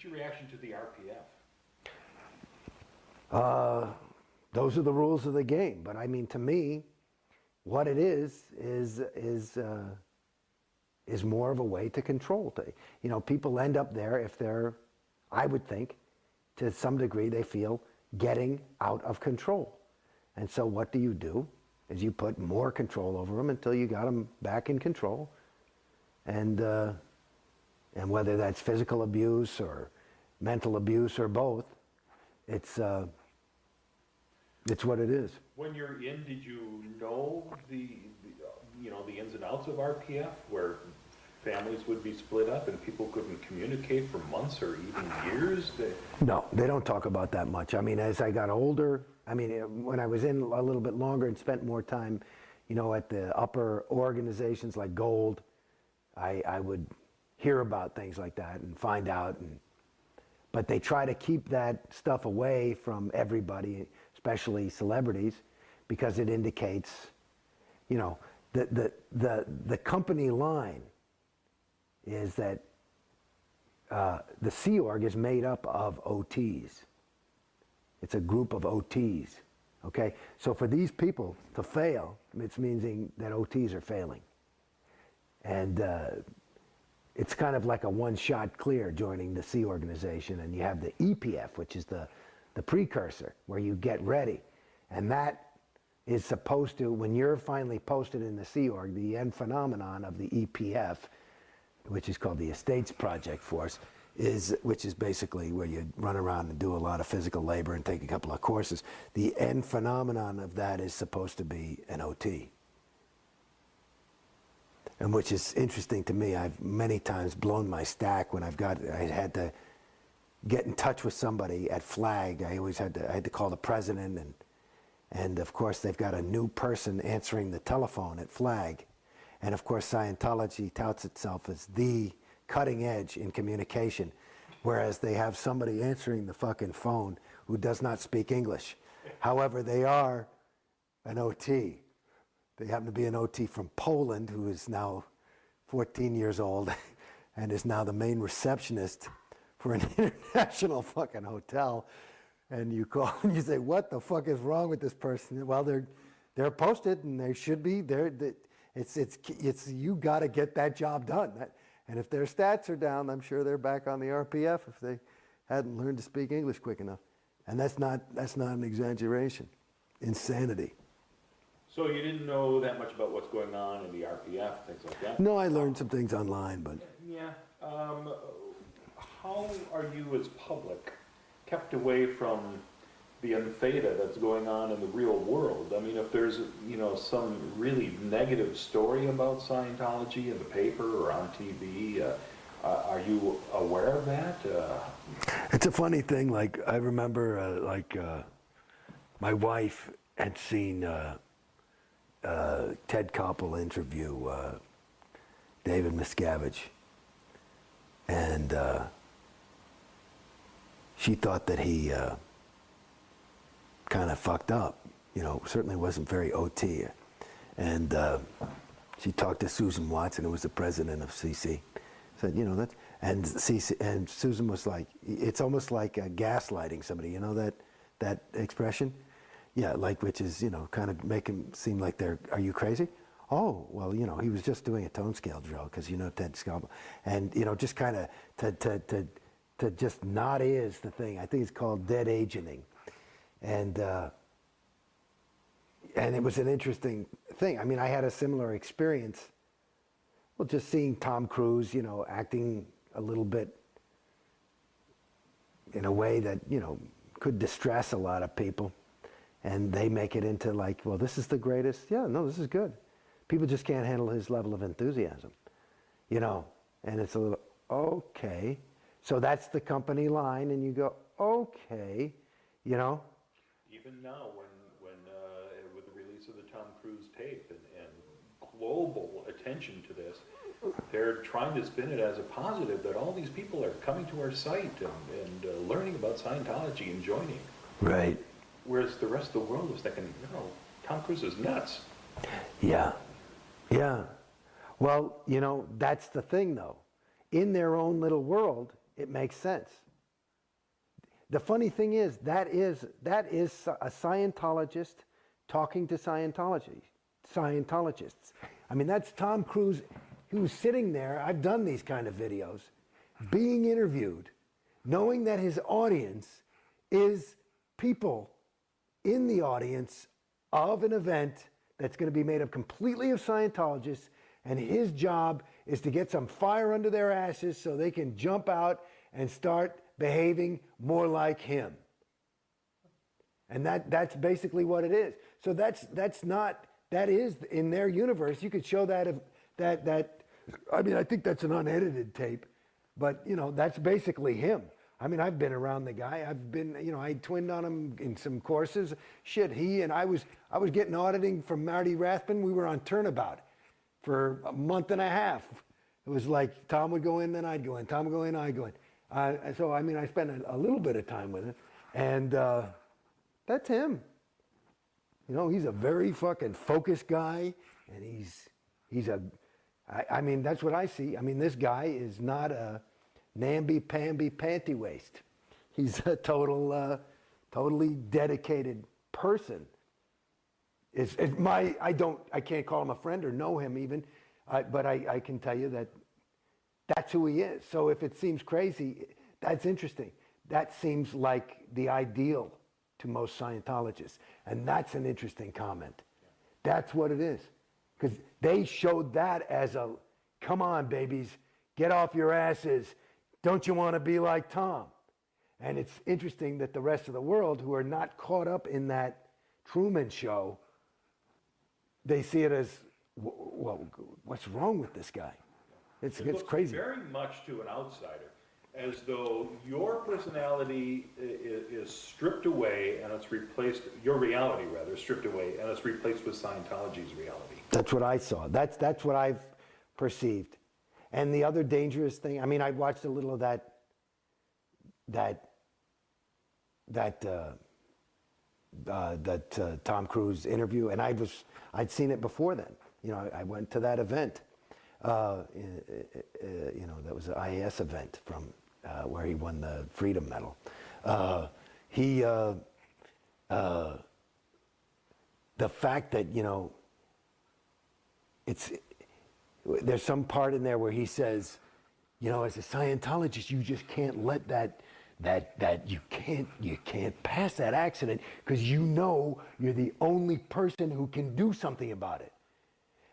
What's your reaction to the RPF? Those are the rules of the game. But I mean, to me, what it is more of a way to control. You know, people end up there if they're, I would think, to some degree they feel getting out of control. And so what do? Is you put more control over them until you got them back in control. And whether that's physical abuse or mental abuse or both, it's what it is. When you're in, did you know the ins and outs of RPF, where families would be split up and people couldn't communicate for months or even years? No, they don't talk about that much. I mean, as I got older, I mean, when I was in a little bit longer and spent more time, you know, at the upper organizations like Gold, I would hear about things like that and find out. But they try to keep that stuff away from everybody, especially celebrities, because it indicates, you know, the company line is that the Sea Org is made up of OTs. It's a group of OTs, okay? So for these people to fail, it's meaning that OTs are failing. And it's kind of like a one-shot clear joining the Sea Organization, and you have the EPF, which is the precursor, where you get ready. And that is supposed to, when you're finally posted in the Sea Org, the end phenomenon of the EPF, which is called the Estates Project Force, which is basically where you run around and do a lot of physical labor and take a couple of courses. The end phenomenon of that is supposed to be an OT. And which is interesting to me. I've many times blown my stack when I had to get in touch with somebody at Flag. I had to call the president, and of course they've got a new person answering the telephone at Flag. And of course Scientology touts itself as the cutting edge in communication, whereas they have somebody answering the fucking phone who does not speak English. However, they are an OT. They happen to be an OT from Poland who is now 14 years old and is now the main receptionist for an international fucking hotel. And you call and you say, what the fuck is wrong with this person? Well, they're posted and they should be. It's you got to get that job done. And if their stats are down, I'm sure they're back on the RPF if they hadn't learned to speak English quick enough. And that's not an exaggeration. Insanity. So you didn't know that much about what's going on in the RPF, things like that? No, I learned some things online, but... Yeah. How are you as public kept away from the untheta that's going on in the real world? I mean, if there's, you know, some really negative story about Scientology in the paper or on TV, are you aware of that? It's a funny thing. Like, I remember, my wife had seen Ted Koppel interview David Miscavige, and she thought that he kind of fucked up, you know, certainly wasn't very OT. And she talked to Susan Watson, who was the president of CC, said, you know, that, and Susan was like, it's almost like gaslighting somebody, you know, that expression? Yeah, like, which is, you know, kind of make him seem like are you crazy? Oh, well, you know, he was just doing a tone scale drill, because, you know, Ted Koppel, and, you know, just kind of to just not is the thing. I think it's called dead agenting. And it was an interesting thing. I mean, I had a similar experience. Well, just seeing Tom Cruise, you know, acting a little bit in a way that, you know, could distress a lot of people. And they make it into like, well, this is the greatest. Yeah, no, this is good. People just can't handle his level of enthusiasm, you know. And it's a little, okay. So that's the company line, and you go, okay, you know. Even now, when with the release of the Tom Cruise tape and global attention to this, they're trying to spin it as a positive, that all these people are coming to our site and learning about Scientology and joining. Right. Whereas the rest of the world was thinking, no, Tom Cruise is nuts. Yeah. Yeah. Well, you know, that's the thing, though. In their own little world, it makes sense. the funny thing is that is a Scientologist talking to Scientologists. I mean, that's Tom Cruise, who's sitting there. I've done these kind of videos, being interviewed, knowing that his audience is people in the audience of an event that's going to be made up completely of Scientologists, and his job is to get some fire under their asses so they can jump out and start behaving more like him. And that's basically what it is. So that is in their universe. You could show that I mean, I think that's an unedited tape, but you know, that's basically him. I mean, I've been around the guy. I've been, you know, I twinned on him in some courses. Shit, I was getting auditing from Marty Rathbun. We were on turnabout for a month and a half. It was like Tom would go in, then I'd go in. Tom would go in, I'd go in. So, I mean, I spent a little bit of time with him, and that's him. You know, he's a very fucking focused guy, and I mean, that's what I see. I mean, this guy is not a namby-pamby panty waist. He's a totally dedicated person. I can't call him a friend or know him even, but I can tell you that that's who he is. So if it seems crazy, that's interesting. That seems like the ideal to most Scientologists. And that's an interesting comment. That's what it is. Because they showed that as a, come on, babies, get off your asses. Don't you want to be like Tom? And it's interesting that the rest of the world, who are not caught up in that Truman Show, they see it as, well, what's wrong with this guy? It's crazy. Very much to an outsider, as though your personality is stripped away and it's replaced, your reality rather, stripped away and it's replaced with Scientology's reality. That's what I saw. That's what I've perceived. And the other dangerous thing, I mean, I watched a little of that Tom Cruise interview, and I'd seen it before then. You know, I went to that event. You know, that was an IAS event from where he won the Freedom Medal. The fact that, you know, there's some part in there where he says, you know, as a Scientologist, you just can't let you can't pass that accident because you know you're the only person who can do something about it.